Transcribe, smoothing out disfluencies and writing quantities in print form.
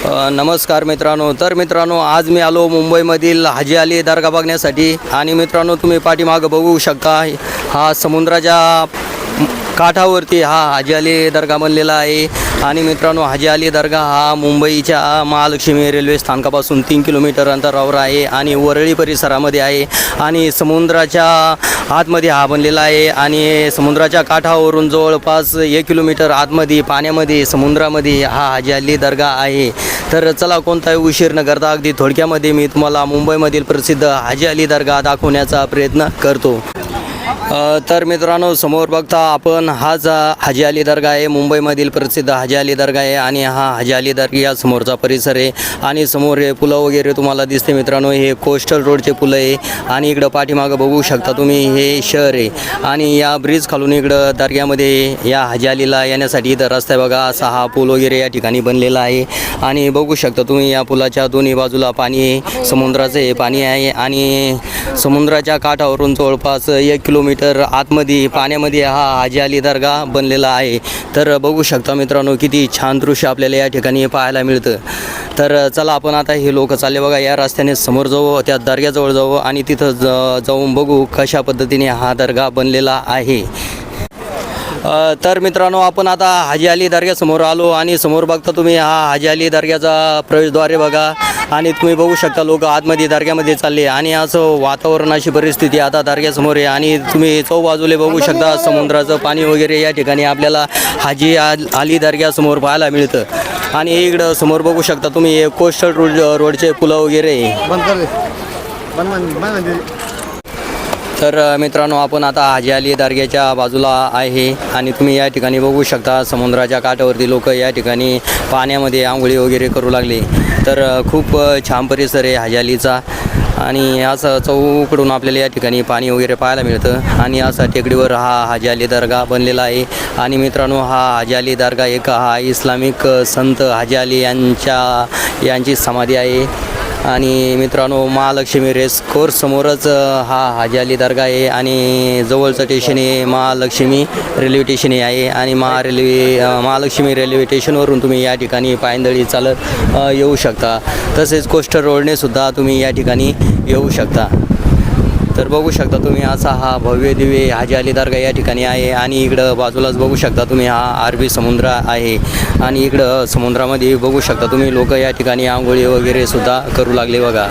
नमस्कार मित्रांनो. तर मित्रांनो, आज मी आलो मुंबईमधील हाजी अली दर्गा बघण्यासाठी. आणि मित्रांनो, तुम्ही पाठीमागं बघू शकता, हा समुद्राच्या काठावरती हा हाजी अली दर्गा बनलेला आहे. आणि मित्रांनो, हाजी अली दर्गा हा मुंबईच्या महालक्ष्मी रेल्वे स्थानकापासून 3 किलोमीटर अंतरावर आहे आणि वरळी परिसरामध्ये आहे आणि समुद्राच्या आतमध्ये हा बनलेला आहे. आणि समुद्राच्या काठावरून जवळपास 1 किलोमीटर आतमध्ये पाण्यामध्ये समुद्रामध्ये हा हाजी अली दर्गा आहे. तर चला, कोणताही उशीर न करता अगदी थोडक्यामध्ये मी तुम्हाला मुंबईमधील प्रसिद्ध हाजी अली दर्गा दाखवण्याचा प्रयत्न करतो. तर मित्रांनो, समोर बघता आपण हाच हाजी अली दर्गा आहे, मुंबईमधील प्रसिद्ध हाजी अली दर्गा आहे. आणि हा हाजी अली दर्गा समोरचा परिसर आहे. आणि समोर हे पुलं वगैरे तुम्हाला दिसते मित्रांनो, हे कोस्टल रोडचे पुलं आहे. आणि इकडं पाठीमागं बघू शकता तुम्ही, हे शहर आहे. आणि या ब्रिज खालून इकडं दर्ग्यामध्ये या हाजी अलीला येण्यासाठी इथं रस्ता आहे बघा. असा हा पूल वगैरे या ठिकाणी बनलेला आहे. आणि बघू शकता तुम्ही, या पुलाच्या दोन्ही बाजूला पाणी आहे, समुद्राचं हे पाणी आहे. आणि समुद्राच्या काठावरून जवळपास 1 किलोमीटर आतमध्ये पाण्यामध्ये हा हाजी अली दर्गा बनलेला आहे. तर बघू शकता मित्रांनो, किती छान दृश्य आपल्याला या ठिकाणी पाहायला मिळतं. तर चला, आपण आता हे लोक चालले बघा या रस्त्याने समोर जाऊ, त्या दर्ग्याजवळ जाऊ आणि तिथं जाऊन बघू कशा पद्धतीने हा दर्गा बनलेला आहे. तर मित्रांनो, आपण आता हाजी अली दर्ग्यासमोर आलो आणि समोर बघता तुम्ही, हा हाजी अली दर्ग्याचा प्रवेशद्वार बघा. आणि तुम्ही बघू शकता लोक आतमध्ये दर्ग्यामध्ये चालले. आणि असं वातावरण, अशी परिस्थिती आता दर्ग्यासमोर आहे. आणि तुम्ही चौबाजूले बघू शकता समुद्राचं पाणी वगैरे या ठिकाणी आपल्याला हाजी अली दर्ग्यासमोर पाहायला मिळतं. आणि इकडं समोर बघू शकता तुम्ही, हे कोस्टल रोडचे पुलं वगैरे. तर मित्रांनो, आपण आता हाजी अली दर्ग्याच्या बाजूला आहे. आणि तुम्ही या ठिकाणी बघू शकता, समुद्राच्या काठावरती लोक या ठिकाणी पाण्यामध्ये आंघोळी वगैरे करू लागले. तर खूप छान परिसर आहे हाजी अलीचा. आणि असं चौकडून आपल्याला या ठिकाणी पाणी वगैरे पाहायला मिळतं. आणि असा टेकडीवर हा हाजी अली दर्गा बनलेला आहे. आणि मित्रांनो, हा हाजी अली दर्गा हा इस्लामिक संत हाजी अली यांची समाधी आहे. आणि मित्रांनो, महालक्ष्मी रेस कोर्स समोरच हा हाजी अली दर्गा आहे. आणि जवळचं स्टेशन हे महालक्ष्मी रेल्वे स्टेशन आहे. आणि महालक्ष्मी रेल्वे स्टेशनवरून तुम्ही या ठिकाणी पायंदळी चालत येऊ शकता. तसेच कोस्टल रोडने सुद्धा तुम्ही या ठिकाणी येऊ शकता. तर बघू शकता तुम्ही, असा हा भव्य दिव्य हाजी अली दर्गा या ठिकाणी आहे. आणि इकडं बाजूलाच बघू शकता तुम्ही, हा अरबी समुद्र आहे. आणि इकडं समुद्रामध्ये बघू शकता तुम्ही, लोक या ठिकाणी आंघोळी वगैरे सुद्धा करू लागले बघा.